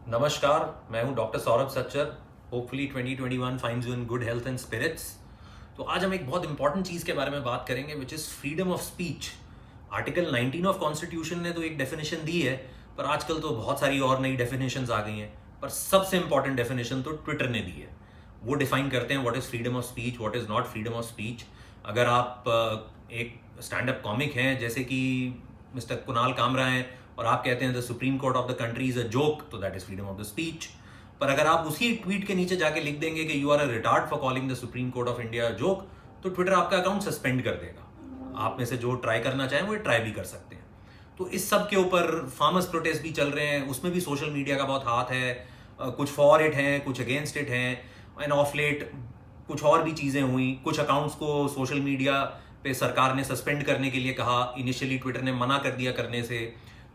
नमस्कार, मैं हूं doctor Saurabh Sachar. Hopefully 2021 finds you in good health and spirits. तो आज हम एक बहुत इंपॉर्टेंट चीज़ के बारे में बात करेंगे which is freedom of speech. Article 19 of constitution ने तो एक डेफिनेशन दी है, पर आजकल तो बहुत सारी और नई डेफिनेशंस आ गई हैं। पर सबसे इंपॉर्टेंट डेफिनेशन तो ट्विटर ने दी है। वो डिफाइन करते हैं what is freedom of speech, what is not freedom of speech. अगर आप एक स्टैंड अप कॉमिक हैं जैसे कि मिस्टर कुणाल कामरा हैं और आप कहते हैं the supreme court of the country is a joke, तो that is freedom of the speech. पर अगर आप उसी ट्वीट के नीचे जाके लिख देंगे कि you are a retard for calling the supreme court of India joke, तो ट्विटर आपका अकाउंट सस्पेंड कर देगा। आप में से जो ट्राई करना चाहें वो ट्राई भी कर सकते हैं। तो इस सब के ऊपर फार्मर्स प्रोटेस्ट भी चल रहे हैं, उसमें भी सोशल मीडिया का बहुत हाथ है। कुछ फॉर इट हैं, कुछ अगेंस्ट इट हैं। एंड ऑफ लेट कुछ और भी चीज़ें हुई। कुछ अकाउंट्स को सोशल मीडिया पे सरकार ने सस्पेंड करने के लिए कहा, इनिशियली ट्विटर ने मना कर दिया करने से।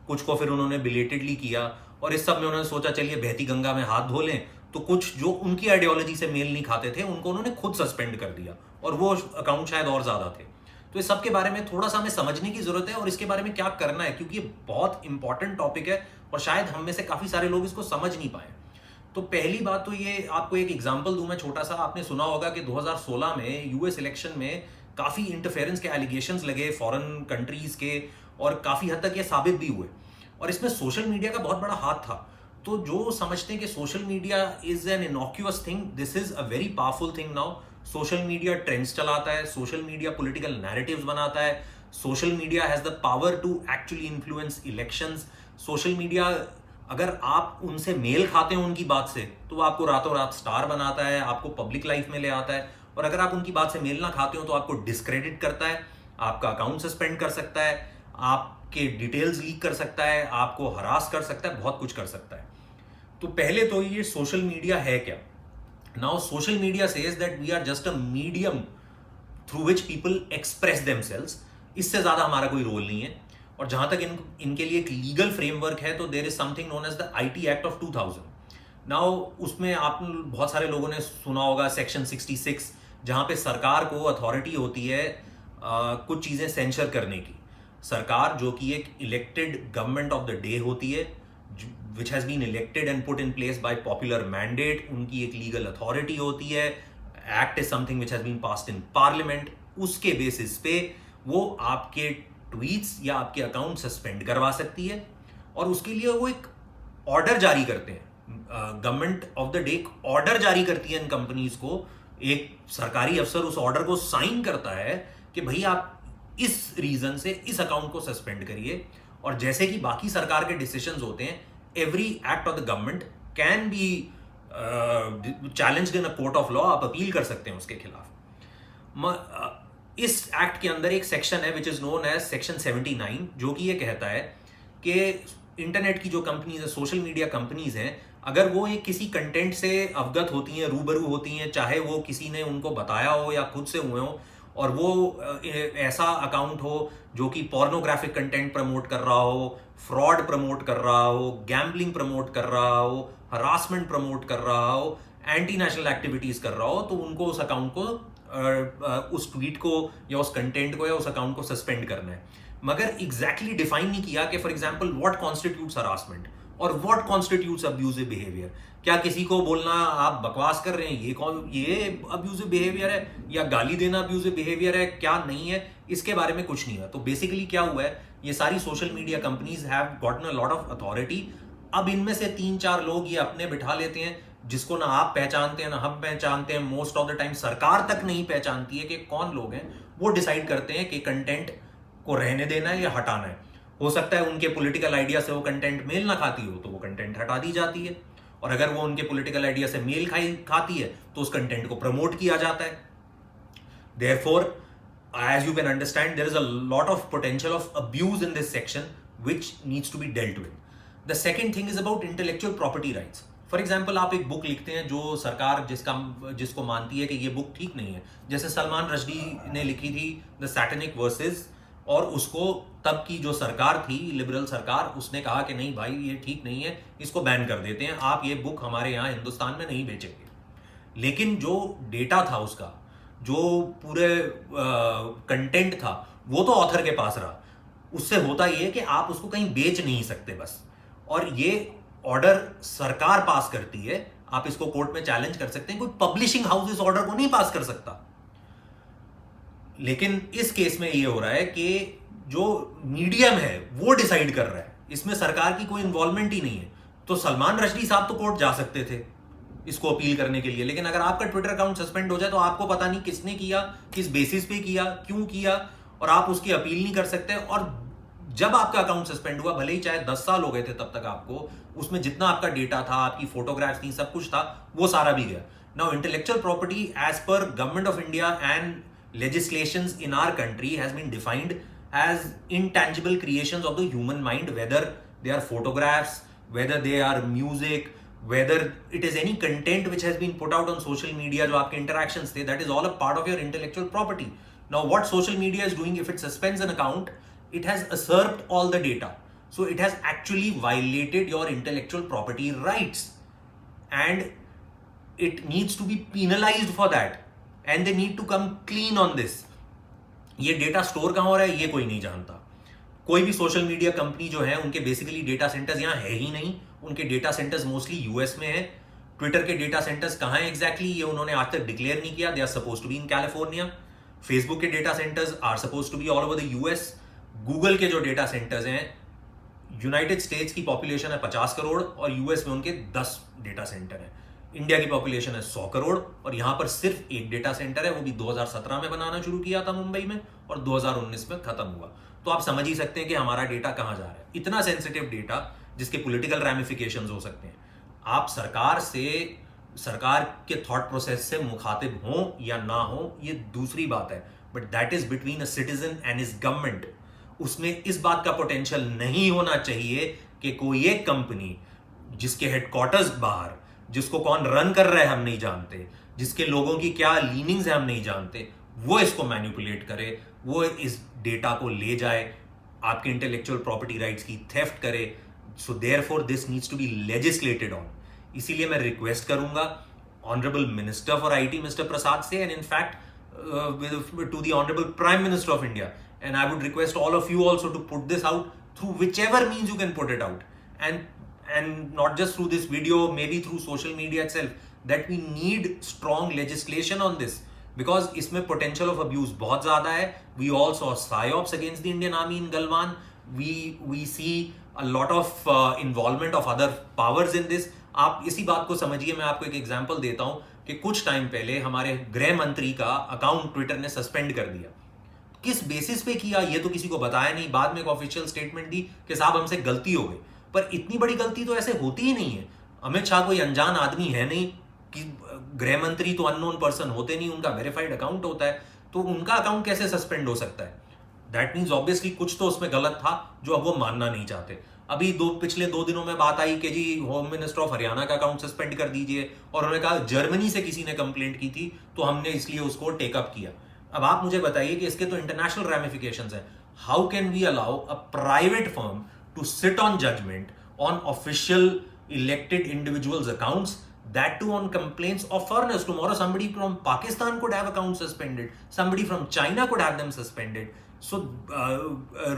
कुछ को फिर उन्होंने बिलेटेडली किया, और इस सब में उन्होंने सोचा चलिए बहती गंगा में हाथ धो लें। तो कुछ जो उनकी आइडियोलॉजी से मेल नहीं खाते थे उनको उन्होंने खुद सस्पेंड कर दिया, और वो अकाउंट शायद और ज़्यादा थे। तो इस सब के बारे में थोड़ा सा हमें समझने की जरूरत है, और इसके बारे में क्या करना है, क्योंकि ये बहुत इंपॉर्टेंट टॉपिक है और शायद हम में से काफ़ी सारे लोग इसको समझ नहीं पाए। तो पहली बात तो ये, आपको एक एग्जांपल दूं मैं छोटा सा। आपने सुना होगा कि 2016 में यूएस इलेक्शन में काफ़ी इंटरफेरेंस के एलिगेशंस लगे फॉरेन कंट्रीज के, और काफ़ी हद तक ये साबित भी हुए। और इसमें सोशल मीडिया का बहुत बड़ा हाथ था। तो जो समझते हैं कि social media is an innocuous thing, this is a very powerful thing now. Social media trends चलाता है, सोशल मीडिया पॉलिटिकल नैरेटिव्स बनाता है, social media has the power to actually influence elections. Social media, अगर आप उनसे mail खाते हो उनकी बात से, तो वो आपको रातों रात स्टार बनाता है, आपको पब्लिक लाइफ में ले आता है। और अगर आप उनकी बात से मेल ना खाते हो तो आपको डिस्क्रेडिट करता है, आपका अकाउंट सस्पेंड कर सकता है, आपके डिटेल्स लीक कर सकता है, आपको हरास कर सकता है, बहुत कुछ कर सकता है। तो पहले तो ये सोशल मीडिया है क्या। Now social media says that we are just a medium through which people express themselves. इससे ज्यादा हमारा कोई रोल नहीं है। और जहां तक इनके लिए एक लीगल फ्रेमवर्क है, तो there is something known as the IT act of 2000। Now उसमें आप बहुत सारे लोगों ने सुना होगा सेक्शन 66, जहां पे सरकार को अथॉरिटी होती है कुछ चीजें सेंसर करने की। सरकार जो कि एक elected government of the day होती है, which has been elected and put in place by popular mandate, उनकी एक लीगल अथॉरिटी होती है। Act is something which has been passed in parliament. उसके बेसिस पे वो आपके ट्वीट्स या आपके अकाउंट सस्पेंड करवा सकती है, और उसके लिए वो एक ऑर्डर जारी करते हैं। Government of the day order जारी करती है इन कंपनीज को। एक सरकारी अफसर उस ऑर्डर को साइन करता है कि भाई आप इस रीजन से इस अकाउंट को सस्पेंड करिए। और जैसे कि बाकी सरकार के डिसीजंस होते हैं, every act of the government can be challenged in a court of law. आप अपील कर सकते हैं उसके खिलाफ। इस एक्ट के अंदर एक सेक्शन है which is known as section 79, जो कि ये कहता है कि इंटरनेट की जो कंपनीज है, सोशल मीडिया कंपनीज हैं, अगर वो एक किसी कंटेंट से अवगत होती हैं, रूबरू होती हैं, चाहे वो किसी ने उनको बताया हो या खुद से हुए हो, और वो ऐसा अकाउंट हो जो कि पोर्नोग्राफिक कंटेंट प्रमोट कर रहा हो, फ्रॉड प्रमोट कर रहा हो, गैम्बलिंग प्रमोट कर रहा हो, हरासमेंट प्रमोट कर रहा हो, एंटी नेशनल एक्टिविटीज कर रहा हो, तो उनको उस अकाउंट को उस ट्वीट को या उस कंटेंट को या उस अकाउंट को सस्पेंड करना है। मगर एग्जैक्टली डिफाइन नहीं किया कि for example what constitutes harassment और व्हाट कॉन्स्टिट्यूट्स अब्यूजिव बिहेवियर। क्या किसी को बोलना आप बकवास कर रहे हैं ये अब्यूजिव बिहेवियर है, या गाली देना अब्यूजिव बिहेवियर है, क्या नहीं है, इसके बारे में कुछ नहीं है। तो बेसिकली क्या हुआ है, ये सारी social media companies have gotten a lot of authority. अब इनमें से 3-4 लोग ये अपने बिठा लेते हैं, जिसको ना आप पहचानते हैं ना हम पहचानते हैं। मोस्ट ऑफ द टाइम सरकार तक नहीं पहचानती है कि कौन लोग हैं। वो डिसाइड करते हैं कि कंटेंट को रहने देना है या हटाना है। हो सकता है उनके पॉलिटिकल आइडिया से वो कंटेंट मेल ना खाती हो, तो वो कंटेंट हटा दी जाती है। और अगर वो उनके पॉलिटिकल आइडिया से मेल खाती है, तो उस कंटेंट को प्रमोट किया जाता है। Therefore, as you can understand, there is a lot of potential of abuse in this section which needs to be dealt with. The second thing is about intellectual property rights. For example, आप एक book लिखते हैं जो सरकार जिसको मानती है कि ये बुक ठीक नहीं है। जैसे सलमान रश्दी ने लिखी थी द सैटेनिक वर्सेस, और उसको तब की जो सरकार थी, लिबरल सरकार, उसने कहा कि नहीं भाई ये ठीक नहीं है, इसको बैन कर देते हैं, आप ये बुक हमारे यहाँ हिंदुस्तान में नहीं बेचेंगे। लेकिन जो डेटा था उसका, जो पूरे कंटेंट था, वो तो ऑथर के पास रहा। उससे होता ये है कि आप उसको कहीं बेच नहीं सकते बस। और ये ऑर्डर सरकार पास करती है, आप इसको कोर्ट में चैलेंज कर सकते हैं, कोई पब्लिशिंग हाउस इस ऑर्डर को नहीं पास कर सकता। लेकिन इस केस में ये हो रहा है कि जो मीडियम है वो डिसाइड कर रहा है, इसमें सरकार की कोई इन्वॉल्वमेंट ही नहीं है। तो सलमान रश्दी साहब तो कोर्ट जा सकते थे इसको अपील करने के लिए, लेकिन अगर आपका ट्विटर अकाउंट सस्पेंड हो जाए तो आपको पता नहीं किसने किया, किस बेसिस पे किया, क्यों किया, और आप उसकी अपील नहीं कर सकते। और जब आपका अकाउंट सस्पेंड हुआ, भले ही चाहे 10 साल हो गए थे तब तक, आपको उसमें जितना आपका डेटा था, आपकी फोटोग्राफ्स थी, सब कुछ था, वो सारा भी गया। Now intellectual property as per government of India and legislations in our country has been defined as intangible creations of the human mind, whether they are photographs, whether they are music, whether it is any content which has been put out on social media, जो आपके interactions थे, that is all a part of your intellectual property. Now what social media is doing, if it suspends an account, it has usurped all the data, so it has actually violated your intellectual property rights, and it needs to be penalized for that, and they need to come clean on this. ये data store कहाँ हो रहा है ये कोई नहीं जानता। कोई भी सोशल मीडिया कंपनी जो है, उनके बेसिकली डेटा सेंटर्स यहाँ है ही नहीं, उनके डेटा सेंटर्स मोस्टली यूएस में है। ट्विटर के डेटा सेंटर्स कहाँ है एग्जैक्टली ये उन्होंने आज तक डिक्लेयर नहीं किया। They are suppose to be in California. Facebook के data centres are suppose to be all over the US. Google के जो डेटा सेंटर्स हैं, यूनाइटेड स्टेट्स की पॉपुलेशन है 50 करोड़ और यूएस में उनके 10 डेटा सेंटर हैं। इंडिया की पॉपुलेशन है 100 करोड़ और यहां पर सिर्फ एक डेटा सेंटर है, वो भी 2017 में बनाना शुरू किया था मुंबई में और 2019 में खत्म हुआ। तो आप समझ ही सकते हैं कि हमारा डेटा कहां जा रहा है। इतना सेंसिटिव डेटा जिसके पॉलिटिकल रैमिफिकेशंस हो सकते हैं। आप सरकार के थॉट प्रोसेस से मुखातिब हो या ना हो ये दूसरी बात है, but that is between a citizen and his government. उसमें इस बात का पोटेंशियल नहीं होना चाहिए कि कोई एक कंपनी जिसके हेडक्वार्टर्स बाहर, जिसको कौन रन कर रहा है हम नहीं जानते, जिसके लोगों की क्या लीनिंग्स है हम नहीं जानते, वो इसको मैनिपुलेट करे, वो इस डेटा को ले जाए, आपके इंटेलेक्चुअल प्रॉपर्टी राइट्स की थेफ्ट करे। So therefore this needs to be legislated on. इसीलिए मैं रिक्वेस्ट करूंगा honourable minister for IT mister Prasad से, and in fact to the honourable prime minister of India, and I would request all of you also to put this out through whichever means you can put it out, and not just through this video, maybe through social media itself, that we need strong legislation on this, because इसमें potential of abuse बहुत ज़्यादा है। We all saw psyops against the Indian Army in Galwan. We see a lot of involvement of other powers in this. आप इसी बात को समझिए। मैं आपको एक एग्जांपल देता हूँ कि कुछ टाइम पहले हमारे गृह मंत्री का अकाउंट ट्विटर ने सस्पेंड कर दिया। किस बेसिस पे किया ये तो किसी को बताया नहीं। बाद में एक ऑफिशियल स्टेटमेंट दी कि साहब हमसे गलती हो गई, पर इतनी बड़ी गलती तो ऐसे होती ही नहीं है। अमित शाह कोई अनजान आदमी है नहीं, कि गृह मंत्री तो अननोन पर्सन होते नहीं, उनका वेरीफाइड अकाउंट होता है, तो उनका अकाउंट कैसे सस्पेंड हो सकता है? दैट मीन्स ऑब्वियसली कुछ तो उसमें गलत था जो अब वो मानना नहीं चाहते। अभी पिछले 2 दिनों में बात आई कि जी होम मिनिस्टर ऑफ हरियाणा का अकाउंट सस्पेंड कर दीजिए, और उन्होंने कहा जर्मनी से किसी ने कंप्लेंट की थी तो हमने इसलिए उसको टेकअप किया। अब आप मुझे बताइए कि इसके तो इंटरनेशनल रैमिफिकेशंस हैं। How can we allow a private firm to sit on judgment on official elected individuals accounts, that too on complaints of foreigners? Tomorrow somebody from Pakistan could have accounts suspended, somebody from China could have them suspended. So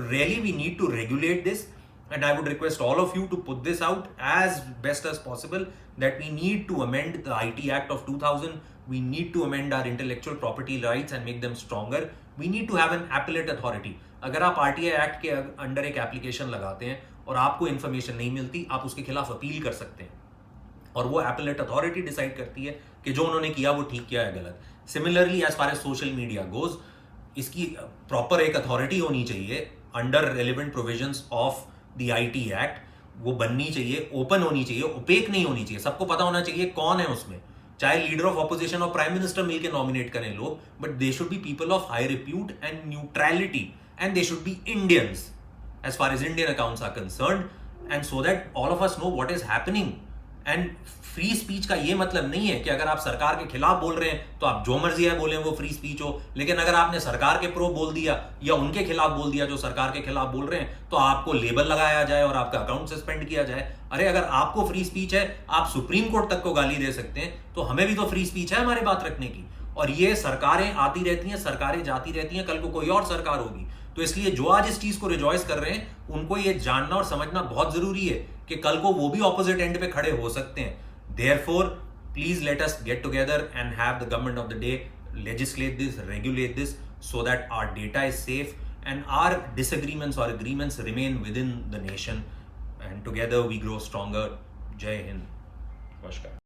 really we need to regulate this, and I would request all of you to put this out as best as possible, that we need to amend the IT Act of 2000. We need to amend our intellectual property rights and make them stronger. We need to have an appellate authority. अगर आप RTI Act के under एक application लगाते हैं और आपको information नहीं मिलती, आप उसके खिलाफ अपील कर सकते हैं, और वो एपेलेट अथॉरिटी डिसाइड करती है कि जो उन्होंने किया वो ठीक किया है गलत। Similarly as far as social media goes, इसकी प्रॉपर एक अथॉरिटी होनी चाहिए under relevant provisions of the IT act. वो बननी चाहिए, ओपन होनी चाहिए, ओपेक नहीं होनी चाहिए। सबको पता होना चाहिए कौन है उसमें, चाहे लीडर ऑफ ऑपोजिशन और प्राइम मिनिस्टर मिलकर नॉमिनेट करें लोग, but they should be people of high repute and neutrality, and they should be Indians as far as Indian accounts are concerned, and so that all of us know what is happening. And free speech का ये मतलब नहीं है कि अगर आप सरकार के खिलाफ बोल रहे हैं तो आप जो मर्जी है बोलें वो फ्री स्पीच हो, लेकिन अगर आपने सरकार के प्रो बोल दिया या उनके खिलाफ बोल दिया जो सरकार के खिलाफ बोल रहे हैं, तो आपको लेबल लगाया जाए और आपका अकाउंट सस्पेंड किया जाए। अरे अगर आपको फ्री स्पीच है, आप सुप्रीम कोर्ट तक को गाली दे सकते हैं, तो हमें भी तो फ्री स्पीच है हमारी बात रखने की। और ये सरकारें आती रहती हैं, सरकारें जाती रहती हैं, कल को कोई और सरकार होगी। तो इसलिए जो आज इस चीज को रिजॉइस कर रहे हैं, उनको ये जानना और समझना बहुत जरूरी है कि कल को वो भी ऑपोजिट एंड पे खड़े हो सकते हैं. Therefore, please let us get together and have the government of the day legislate this, regulate this, so that our data is safe and our disagreements or agreements remain within the nation, and together we grow stronger. Jai Hind. Namaskar.